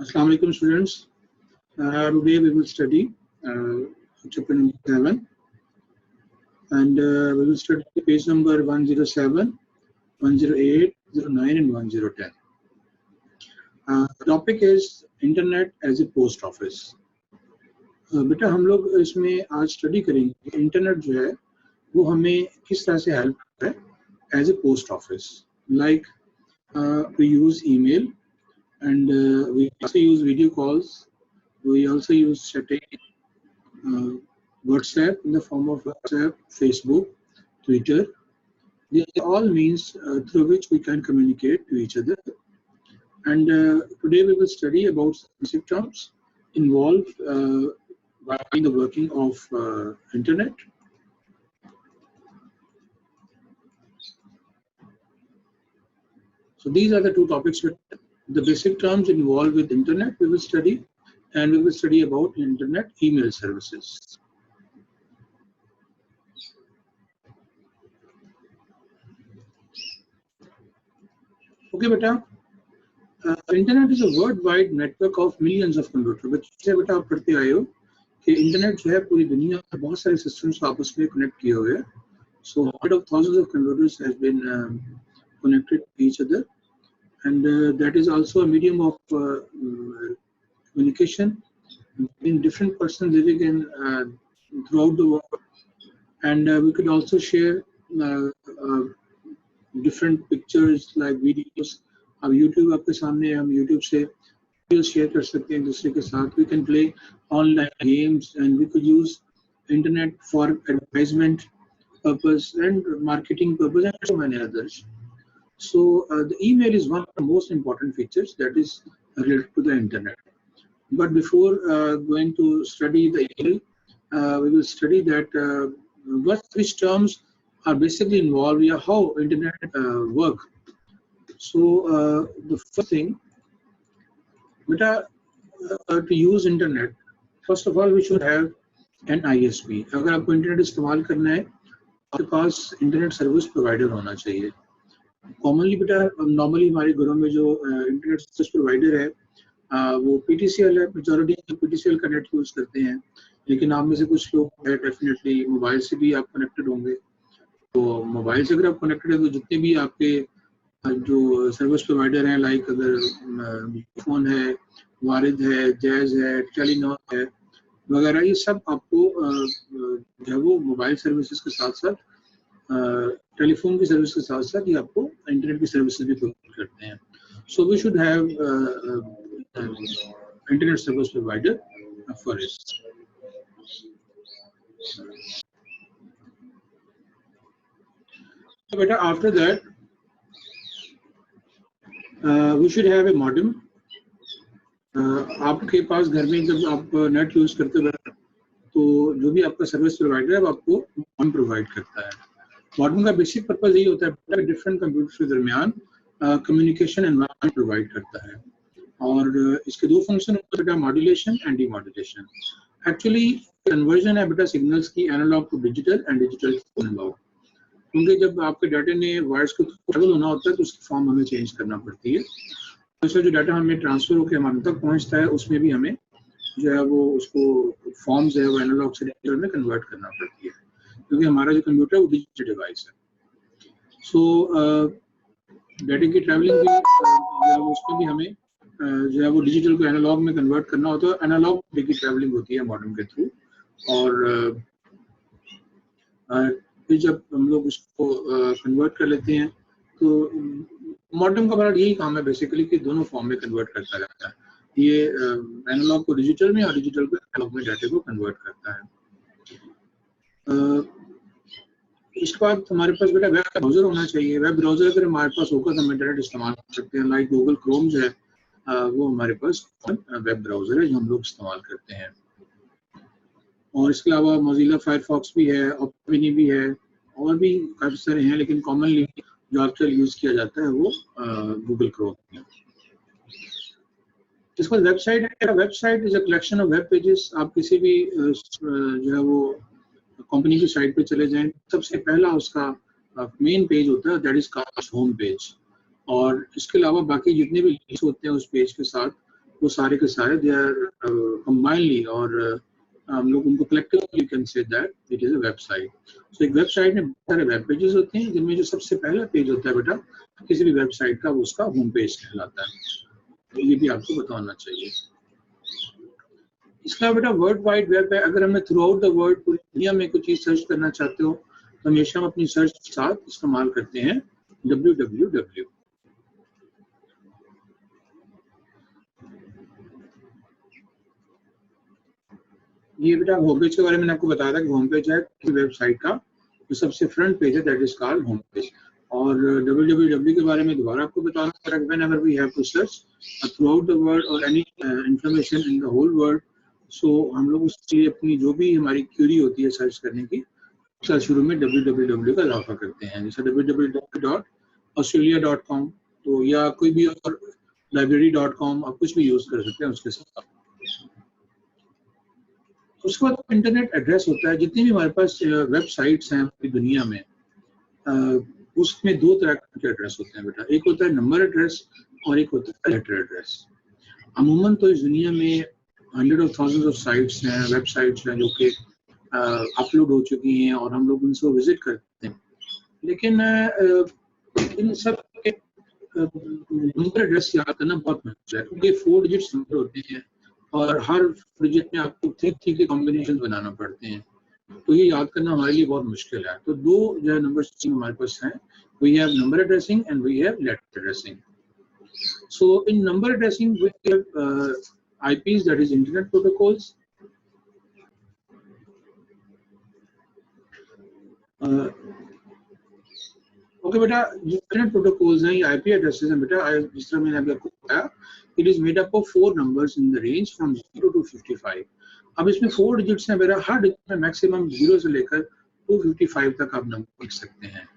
Assalamu alaikum students. Today we will study chapter number 7 and we will study page number 107, 108, 09 and 1010. The topic is Internet as a post office. बेटा हम लोग इसमें आज study करेंगे internet जो है वो हमें किस तरह से हेल्प करता है as a post office. Like we use email and we also use video calls. We also use chatting, WhatsApp in the form of WhatsApp, Facebook, Twitter. These are all means through which we can communicate to each other. And today we will study about basic terms involved in the working of internet. So these are the two topics with the basic terms involved with internet we will study, and we will study about internet email services. Okay, beta. Internet is a worldwide network of millions of computers. बच्चे बेटा आप पढ़ते आए हो कि internet जो है पूरी दुनिया में बहुत सारे सिस्टम्स को आपस में कनेक्ट किए हुए हैं. So hundreds of thousands of computers has been connected to each other, and that is also a medium of communication between different persons living in throughout the world. And we could also share different pictures like videos. अब YouTube आपके सामने हम YouTube से video share कर सकते हैं दूसरे के साथ. We can play online games and we could use internet for advertisement purpose and marketing purpose and so many others. So the email is one of the most important features that is related to the internet. But before going to study the email, we will study that which terms are basically involved in how internet work. So the first thing, to use internet, first of all we should have an ISP. अगर आपको internet इस्तेमाल करना है आपके पास internet service provider होना चाहिए. Commonly बेटा normally हमारे घरों में जो इंटरनेट सर्विस प्रोवाइडर है वो PTCL है. मेजॉरिटी PTCL का नेट यूज करते हैं, लेकिन आप में से कुछ लोग है डेफिनेटली मोबाइल से भी आप कनेक्टेड होंगे. तो मोबाइल से अगर आप कनेक्टेड है तो जितने भी आपके जो सर्विस प्रोवाइडर हैं, लाइक अगर फोन है, वारिद है, जैज है, टेलीनॉर है वगैरह, ये सब आपको जो है वो मोबाइल सर्विसेज के साथ साथ टेलीफोन की सर्विस के साथ साथ ये आपको इंटरनेट की सर्विसेज भी प्रोवाइड करते हैं. So we should have internet service provider for it. बेटा after that we should have a modem. आपके पास घर में जब आप नेट यूज करते हो तो जो भी आपका सर्विस प्रोवाइडर है वो आपको मॉडेम प्रोवाइड करता है. मॉडेम का बेसिक पर्पस यही होता है डिफरेंट कंप्यूटर्स के दरमियान कम्युनिकेशन एनवायरनमेंट प्रोवाइड करता है. और इसके दो फंक्शन होते हैं, modulation and demodulation. Actually conversion है बेटा सिग्नल्स की analogue to digital and digital to analogue. क्योंकि जब आपके डाटा ने वायर्स को ट्रैवल होना होता है तो उसकी फॉर्म हमें चेंज करना पड़ती है. तो जो डाटा हमें ट्रांसफर होकर हमारे तक पहुंचता है उसमें भी हमें जो है वो उसको फॉर्म्स है वो एनालॉग से डिजिटल में कन्वर्ट करना पड़ती है, क्योंकि हमारा जो कंप्यूटर है वो डिजिटल डिवाइस है. सो डाटा की ट्रैवलिंग भी जो है उसमें भी हमें जो है वो डिजिटल को एनालॉग में कन्वर्ट करना होता है. एनालॉग डाटा की ट्रैवलिंग होती है मॉडेम के थ्रू. और फिर जब हम लोग उसको कन्वर्ट कर लेते हैं तो मॉडेम का बड़ा यही काम है बेसिकली कि दोनों फॉर्म में कन्वर्ट करता रहता है. ये एनालॉग को डिजिटल में और डिजिटल को एनालॉग में डाटा को कन्वर्ट करता है. इसके बाद हमारे पास बेटा वेब ब्राउजर होना चाहिए. वेब ब्राउजर अगर हमारे पास होगा तो हम इंटरनेट इस्तेमाल कर सकते हैं. लाइक गूगल क्रोम जो है वो हमारे पास वेब ब्राउजर है जो हम लोग इस्तेमाल करते हैं. और इसके अलावा मोजिला फायरफॉक्स भी है, ओपेरा भी है, और भी काफ़ी सारे हैं, लेकिन कॉमनली जो आजकल यूज़ किया जाता है वो गूगल क्रोम है. इसका वेबसाइट है. Website is a collection of web pages. आप किसी भी जो है वो कंपनी की साइट पे चले जाएं, सबसे पहला उसका मेन पेज होता है, that is called home page. और इसके अलावा बाकी जितने भी लिंक्स होते हैं उस पेज के साथ वो सारे के सारे दे आर कंबाइनली, और हम लोग उनको collectively can say that it is a website. So एक वेबसाइट में बहुत सारे वेब पेजेस होते हैं, जिनमें जो सबसे पहला पेज होता है बेटा किसी भी वेबसाइट का, वो उसका होम पेज कहलाता है। तो ये भी आपको बताना चाहिए। इसका बेटा वर्ल्ड वाइड वेब है। अगर हमें थ्रू आउट द वर्ल्ड पूरी दुनिया में कोई चीज सर्च करना चाहते हो तो हमेशा हम अपनी सर्च के साथ इस्तेमाल करते हैं www। ये बेटा होम पेज के बारे में आपको बताया था कि होम पेज है वेबसाइट का जो सबसे फ्रंट पेज है, that is called home page. और www के बारे में दोबारा आपको बताना पड़ेगा, whenever we have to search throughout the world और any information in the whole world. So हम लोग उसके अपनी जो भी हमारी क्यूरी होती है सर्च करने की, उसका शुरू में www का इजाफा करते हैं, जैसे www.australia.com, तो या कोई भी और library.com, आप कुछ भी यूज कर सकते हैं उसके साथ। उसके बाद इंटरनेट एड्रेस होता है। जितनी भी हमारे पास वेबसाइट्स हैं पूरी दुनिया में, उसमें दो तरह के एड्रेस होते हैं बेटा। एक होता है नंबर एड्रेस और एक होता है लेटर एड्रेस। अमूमन तो इस दुनिया में hundred of thousands of sites हैं, वेबसाइट्स हैं जो कि अपलोड हो चुकी हैं और हम लोग उनको विजिट करते हैं, लेकिन इन सब के नंबर एड्रेस याद करना बहुत मुश्किल है, क्योंकि 4 डिजिट्स नंबर होते हैं और हर डिजिट में आपको 3 के कॉम्बिनेशन बनाना पड़ते हैं, तो ये याद करना हमारे लिए बहुत मुश्किल है। तो दो जो है नंबर सिस्टम हमारे पास हैं, we have number addressing and we have letter addressing. So in number addressing we have IPs, that is internet protocols, okay बेटा। इंटरनेट प्रोटोकॉल्स हैं, ये आईपी एड्रेसेस हैं बेटा। जिस तरह मैंने अभी आपको बताया, it is made up of 4 numbers in the range from 0 to 55। अब इसमें 4 डिजिट्स हैं बेटा, हर डिजिट में मैक्सिमम 0 से लेकर 255 तक आप नंबर लिख सकते हैं।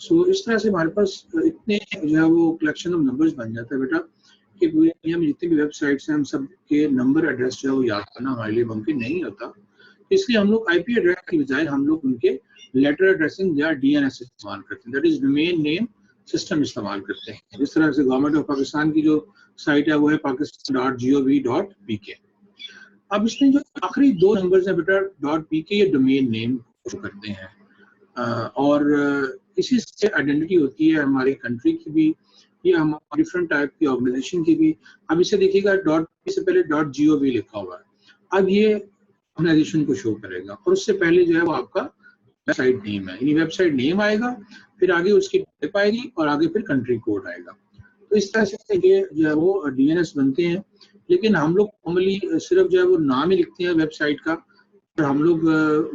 सो इस तरह से हमारे पास इतने जो है वो कलेक्शन ऑफ नंबर्स बन जाता है बेटा कि पूरी दुनिया में जितनी भी वेबसाइट्स हैं हम सब के नंबर एड्रेस जो है वो याद करना हमारे लिए मुमकिन नहीं होता। इसलिए हम लोग आईपी एड्रेस की बजाय हम लोग उनके लेटर एड्रेसिंग या डीएनएस इस्तेमाल करते हैं, that is domain name system इस्तेमाल करते हैं। जिस तरह से गवर्नमेंट ऑफ पाकिस्तान की जो साइट है वो है pakistan.gov.pk। अब इसमें जो आखिरी 2 नंबर्स हैं बेटा .pk, ये डोमेन नेम शो करते हैं, और इसी से आइडेंटिटी होती है हमारी कंट्री की भी या हमारे डिफरेंट टाइप की ऑर्गेनाइजेशन की भी। अब इसे देखिएगा .p से पहले .gov लिखा हुआ है, अब ये ऑर्गेनाइजेशन को शो करेगा, और उससे पहले जो है वो आपका वेबसाइट नेम है, यानी वेबसाइट नेम आएगा, फिर आगे उसकी टाइप आएगी और आगे फिर कंट्री कोड आएगा। तो इस तरह से ये जो है वो डीएनएस बनते हैं। लेकिन हम लोग नॉर्मली सिर्फ जो है वो नाम ही लिखते हैं वेबसाइट का, और हम लोग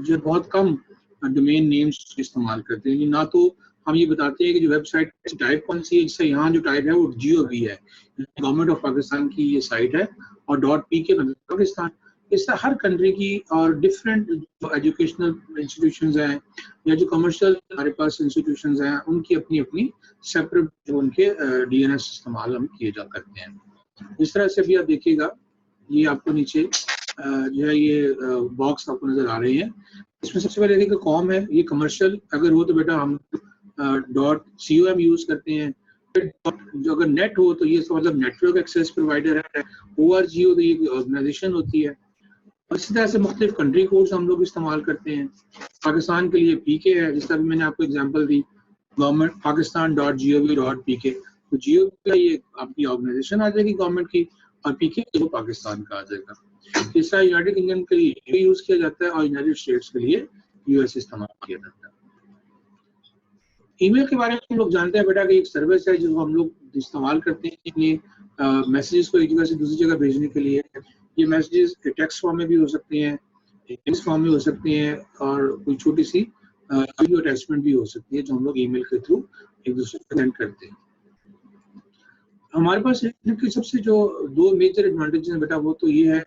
जो है बहुत कम डोमेन नेम्स इस्तेमाल करते हैं। ना तो हम ये बताते हैं कि जो वेबसाइट टाइप कौन सी है, जैसे यहाँ जो टाइप है वो GOV है, गवर्नमेंट ऑफ पाकिस्तान की ये साइट है, और .pk मतलब पाकिस्तान। इससे हर कंट्री की और डिफरेंट जो एजुकेशनल इंस्टीट्यूशंस हैं या जो कमर्शियल हमारे पास इंस्टीट्यूशंस हैं, उनकी अपनी अपनी सेपरेट जो उनके डीएनएस इस्तेमाल हम किए जा करते हैं। इस तरह से भी आप देखिएगा, ये आपको नीचे जो है ये बॉक्स आपको नजर आ रहे हैं। इसमें सबसे पहले देखिए कॉम है, ये कमर्शियल अगर हो तो बेटा हम .com यूज करते हैं। जो अगर नेट हो तो ये मतलब नेटवर्क एक्सेस प्रोवाइडर है। ORG हो तो ये ऑर्गेनाइजेशन होती है। और इसी तरह से मुख्तलिफ कंट्री कोड्स हम लोग इस्तेमाल करते हैं। पाकिस्तान के लिए PK है, जिस तरह मैंने आपको एग्जांपल दी, गवर्नमेंट pakistan.gov.pk, तो GOV का ये आपकी ऑर्गेनाइजेशन आ जाएगी गवर्नमेंट की, और PK वो पाकिस्तान का आ जाएगा। इस तरह यूनाइटेड किंगडम के लिए यूज किया जाता है और यूनाइटेड स्टेट्स के लिए US इस्तेमाल किया जाता है। ईमेल के बारे में हम लोग जानते हैं बेटा कि एक सर्विस है जो हम लोग इस्तेमाल करते हैं अपने मैसेजेस को एक जगह से दूसरी जगह भेजने के लिए। ये मैसेजेस टेक्स्ट फॉर्म में भी हो सकते हैं, टेक्स्ट फॉर्म में हो सकते हैं, और कोई छोटी सी वीडियो अटैचमेंट भी हो सकती है जो हम लोग ईमेल के थ्रू एक दूसरे को सेंड करते हैं। हमारे पास इंटरनेट की सबसे जो 2 मेजर एडवांटेजेस हैं बेटा, वो तो ये है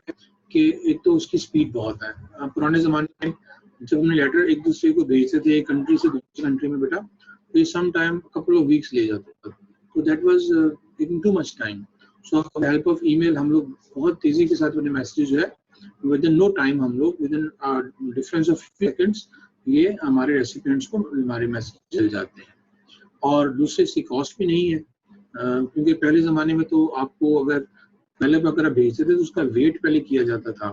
कि एक तो उसकी स्पीड बहुत है। पुराने ज़माने में जब हमने लेटर एक दूसरे को भेजते थे एक कंट्री से दूसरी कंट्री में बेटा, तो ये some time couple of weeks ले जाते थे, तो that was taking too much time. So with help of email हम लोग बहुत तेजी के साथ अपने मैसेज जो है विद इन नो टाइम, हम लोग with in difference of seconds ये हमारे रेसिपिएंट्स को हमारे मैसेज चल जाते हैं। और दूसरे इसकी कॉस्ट भी नहीं है, क्योंकि पहले ज़माने में तो आपको अगर पहले अगर आप भेजते थे तो उसका वेट पहले किया जाता था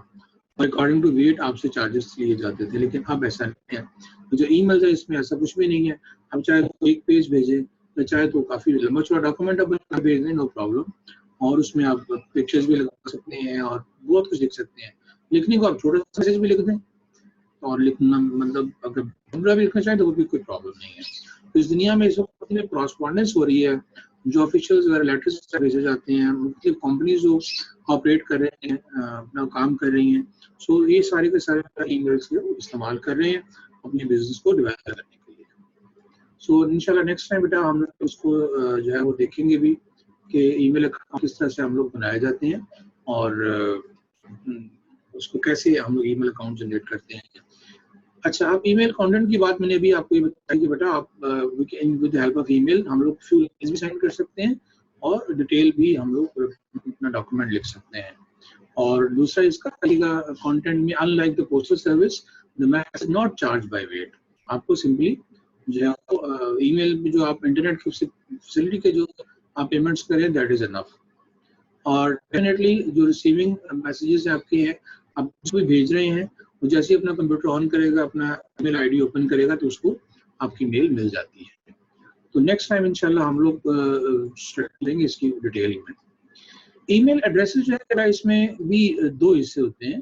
और अकॉर्डिंग टू वेट आपसे चार्जेस लिए जाते थे, लेकिन अब ऐसा नहीं है। तो जो ईमेल है इसमें ऐसा कुछ भी नहीं है। अब चाहे तो एक पेज भेजें या चाहे तो काफी लंबा चौड़ा डॉक्यूमेंट आप भेज दें, नो प्रॉब्लम। और उसमें आप पिक्चर्स भी लगा सकते हैं और बहुत कुछ लिख सकते हैं। लिखने को आप छोटा सा मैसेज भी लिख दें, और लिखना मतलब अगर पूरा भी लिखना चाहें तो वो भी कोई प्रॉब्लम नहीं है। तो इस दुनिया में इस वक्त में कॉरस्पॉन्डेंस हो रही है, जो ऑफिशियल्स वगैरह लेटर्स भेजे जाते हैं, मुख्तलिफ कंपनीज जो ऑपरेट कर रहे हैं, अपना काम कर रही हैं, सो ये सारे के सारे ईमेल्स के इस्तेमाल कर रहे हैं अपने बिजनेस को डेवलप करने के लिए। सो इंशाल्लाह नेक्स्ट टाइम बेटा हम लोग उसको जो है वो देखेंगे भी कि ईमेल अकाउंट किस तरह से हम लोग बनाए जाते हैं और उसको कैसे हम लोग ईमेल अकाउंट जनरेट करते हैं। अच्छा, आप ईमेल कंटेंट की बात मैंने अभी आपको ये बताई कि बेटा आप विद हेल्प ऑफ ईमेल हम लोग फ्यू ईमेल्स भी सेंड कर सकते हैं और डिटेल भी हम लोग अपना डॉक्यूमेंट लिख सकते हैं। और दूसरा इसका कंटेंट में unlike the postal service the message not charge by weight. आपको सिंपली जो है ईमेल में जो आप इंटरनेट की फैसिलिटी के जो आप पेमेंट्स करें दैट इज एनफ। और डेफिनेटली जो रिसीविंग मैसेजेस आपके हैं, आप जो भी भेज रहे हैं, वो जैसे ही अपना कंप्यूटर ऑन करेगा, अपना ईमेल आईडी ओपन करेगा तो उसको आपकी मेल मिल जाती है। तो नेक्स्ट टाइम इंशाल्लाह हम लोग स्टार्ट करेंगे इसकी डिटेल में। ईमेल एड्रेसेस जो है इसमें भी दो हिस्से होते हैं।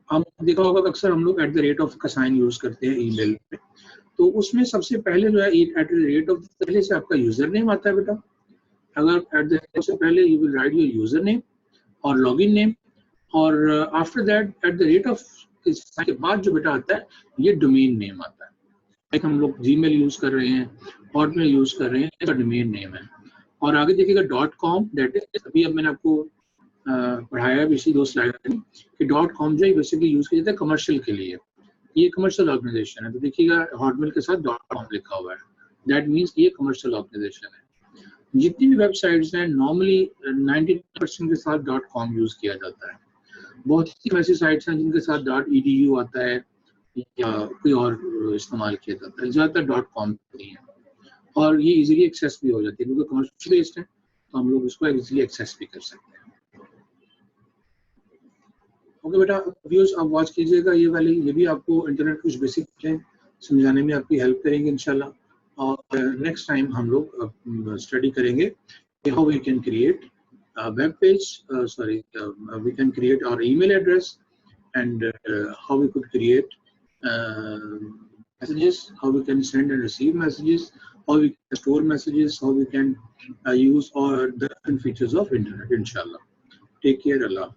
हम देखा होगा अक्सर हम लोग @ऑफ का साइन यूज करते हैं ईमेल में। तो उसमें सबसे पहले जो है @ऑफ पहले से आपका यूजर नेम आता है बेटा। अगर से पहले you will write your user name और लॉगिन नेम, और आफ्टर दैट @ऑफ के बाद जो बेटा आता है ये डोमेन नेम आता है। लाइक हम लोग जीमेल यूज कर रहे हैं, हॉटमेल यूज कर रहे हैं, इसका डोमेन नेम है। और आगे देखिएगा .com, दैट इज अभी अब मैंने आपको पढ़ाया भी इसी 2 स्लाइड में कि .com जो है बेसिकली यूज किया जाता है कमर्शियल के लिए। ये कमर्शियल ऑर्गेनाइजेशन है, तो देखिएगा हॉटमेल के साथ .com लिखा हुआ है, दैट मीन्स ये कमर्शियल ऑर्गेनाइजेशन है। जितनी भी वेबसाइट्स हैं नॉर्मली 99% के साथ .com यूज किया जाता है। बहुत सी ऐसी साइट्स हैं जिनके साथ .edu आता है या कोई और इस्तेमाल किया जाता है, ज़्यादातर .com नहीं है। और ये इजीली एक्सेस भी हो जाती है क्योंकि कमर्शियल बेस्ड है, तो हम लोग इसको इजीली एक्सेस भी कर सकते हैं। ओके बेटा, व्यूज आप वॉच कीजिएगा ये वाली, ये भी आपको इंटरनेट कुछ बेसिक है समझाने में आपकी हेल्प करेंगे इंशाल्लाह। और नेक्स्ट टाइम हम लोग स्टडी करेंगे कि how we can create web page, we can create our email address, and how we could create messages, how we can send and receive messages, how we can store messages, how we can use all the different features of internet inshallah. Take care, Allah.